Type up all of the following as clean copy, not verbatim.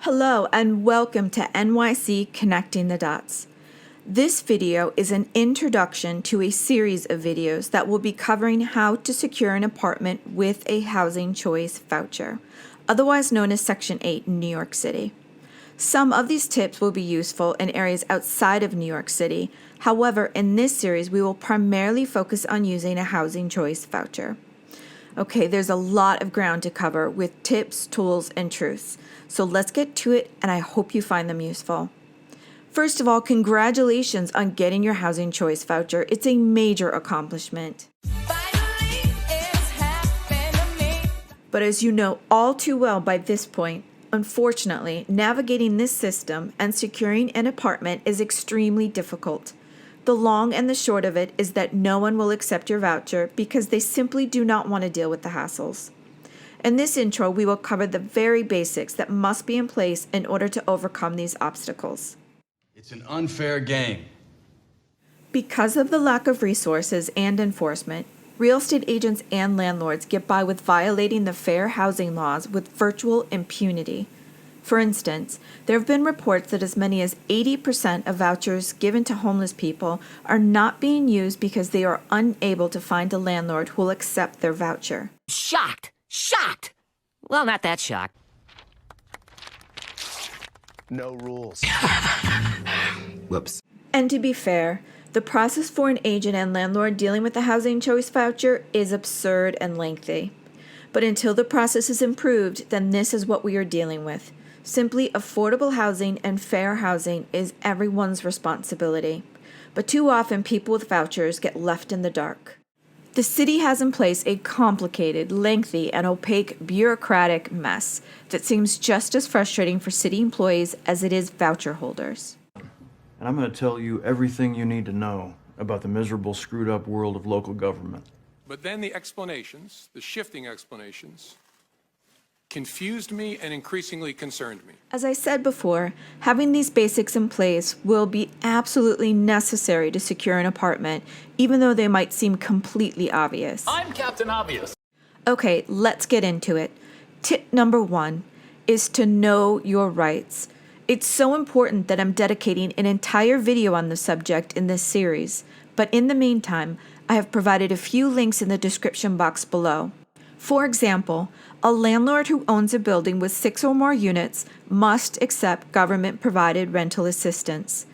Hello and welcome to NYC Connecting the Dots. This video is an introduction to a series of videos that will be covering how to secure an apartment with a housing choice voucher, otherwise known as Section 8 in New York City. Some of these tips will be useful in areas outside of New York City. However, in this series, we will primarily focus on using a housing choice voucher. Okay, there's a lot of ground to cover with tips, tools, and truths. So let's get to it, and I hope you find them useful. First of all, congratulations on getting your housing choice voucher. It's a major accomplishment. But as you know all too well by this point, unfortunately, navigating this system and securing an apartment is extremely difficult. The long and the short of it is that no one will accept your voucher because they simply do not want to deal with the hassles. In this intro, we will cover the very basics that must be in place in order to overcome these obstacles. It's an unfair game. Because of the lack of resources and enforcement, real estate agents and landlords get by with violating the fair housing laws with virtual impunity. For instance, there have been reports that as many as 80% of vouchers given to homeless people are not being used because they are unable to find a landlord who will accept their voucher. Shocked! Shocked! Well, not that shocked. No rules. Whoops. And to be fair, the process for an agent and landlord dealing with the housing choice voucher is absurd and lengthy. But until the process is improved, then this is what we are dealing with. Simply, affordable housing and fair housing is everyone's responsibility. But too often, people with vouchers get left in the dark. The city has in place a complicated, lengthy, and opaque bureaucratic mess that seems just as frustrating for city employees as it is voucher holders. And I'm going to tell you everything you need to know about the miserable, screwed-up world of local government. But then the explanations, the shifting explanations, confused me and increasingly concerned me. As I said before, having these basics in place will be absolutely necessary to secure an apartment, even though they might seem completely obvious. I'm Captain Obvious. Okay, let's get into it. Tip number 1 is to know your rights. It's so important that I'm dedicating an entire video on the subject in this series, but in the meantime, I have provided a few links in the description box below. For example, a landlord who owns a building with 6 or more units must accept government-provided rental assistance.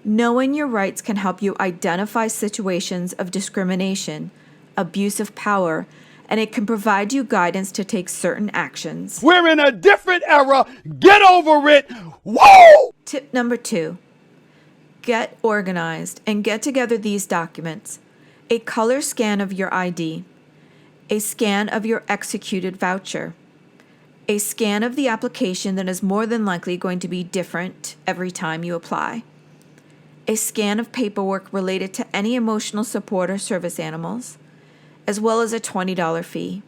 Knowing your rights can help you identify situations of discrimination, abuse of power, and it can provide you guidance to take certain actions. We're in a different era. Get over it. Whoa! Tip number 2. Get organized and get together these documents: a color scan of your ID, a scan of your executed voucher, a scan of the application that is more than likely going to be different every time you apply, a scan of paperwork related to any emotional support or service animals, as well as a $20 fee.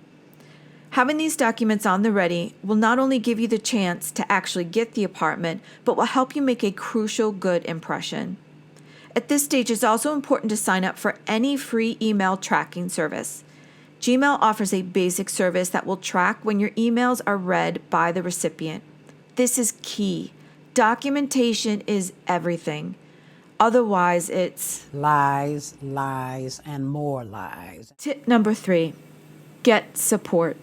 Having these documents on the ready will not only give you the chance to actually get the apartment, but will help you make a crucial good impression. At this stage, it's also important to sign up for any free email tracking service. Gmail offers a basic service that will track when your emails are read by the recipient. This is key. Documentation is everything. Otherwise, it's lies, lies, and more lies. Tip number 3, get support.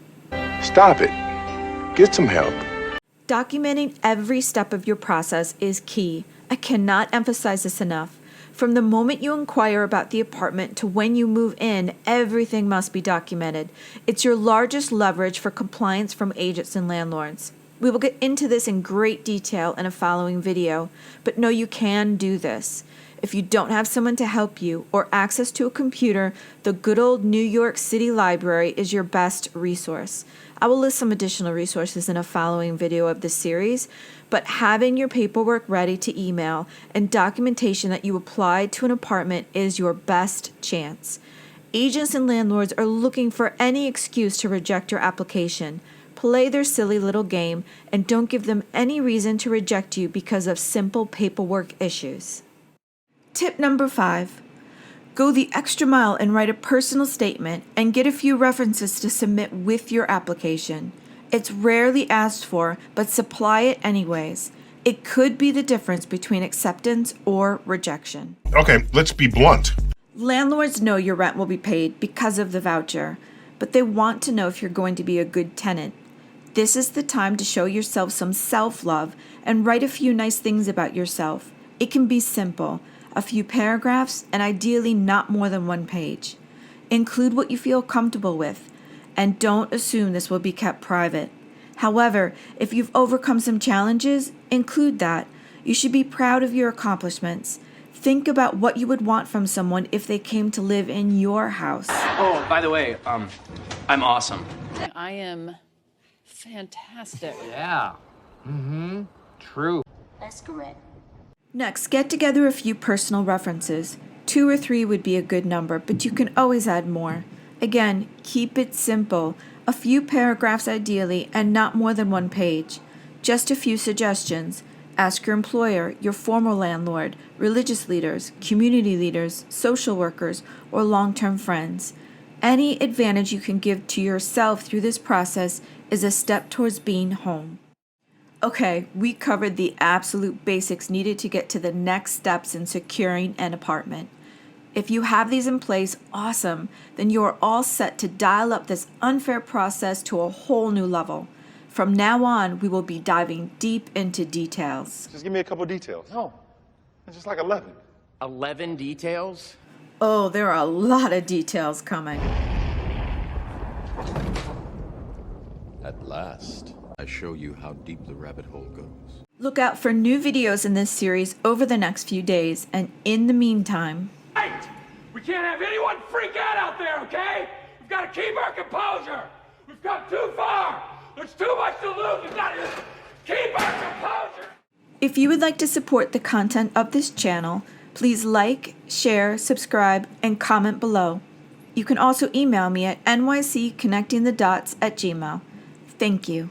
Stop it. Get some help. Documenting every step of your process is key. I cannot emphasize this enough. From the moment you inquire about the apartment to when you move in, everything must be documented. It's your largest leverage for compliance from agents and landlords. We will get into this in great detail in a following video, but know you can do this. If you don't have someone to help you or access to a computer, the good old New York City Library is your best resource. I will list some additional resources in a following video of this series, but having your paperwork ready to email and documentation that you applied to an apartment is your best chance. Agents and landlords are looking for any excuse to reject your application. Play their silly little game and don't give them any reason to reject you because of simple paperwork issues. Tip number 5. Go the extra mile and write a personal statement and get a few references to submit with your application. It's rarely asked for, but supply it anyways. It could be the difference between acceptance or rejection. Okay, let's be blunt. Landlords know your rent will be paid because of the voucher, but they want to know if you're going to be a good tenant. This is the time to show yourself some self-love and write a few nice things about yourself. It can be simple, a few paragraphs, and ideally not more than one page. Include what you feel comfortable with, and don't assume this will be kept private. However, if you've overcome some challenges, include that. You should be proud of your accomplishments. Think about what you would want from someone if they came to live in your house. Oh, by the way, I'm awesome. I am fantastic. Yeah. True. That's correct. Next, get together a few personal references. 2 or 3 would be a good number, but you can always add more. Again, keep it simple. A few paragraphs ideally, and not more than one page. Just a few suggestions. Ask your employer, your former landlord, religious leaders, community leaders, social workers, or long-term friends. Any advantage you can give to yourself through this process is a step towards being home. Okay, we covered the absolute basics needed to get to the next steps in securing an apartment. If you have these in place, awesome. Then you are all set to dial up this unfair process to a whole new level. From now on, we will be diving deep into details. Just give me a couple details. No. It's just like 11. 11 details? Oh, there are a lot of details coming. At last, I show you how deep the rabbit hole goes. Look out for new videos in this series over the next few days, and in the meantime... Right! We can't have anyone freak out there, okay? We've got to keep our composure. We've come too far. There's too much to lose. We've got to keep our composure. If you would like to support the content of this channel, please like, share, subscribe, and comment below. You can also email me at nycconnectingthedots@gmail.com. Thank you.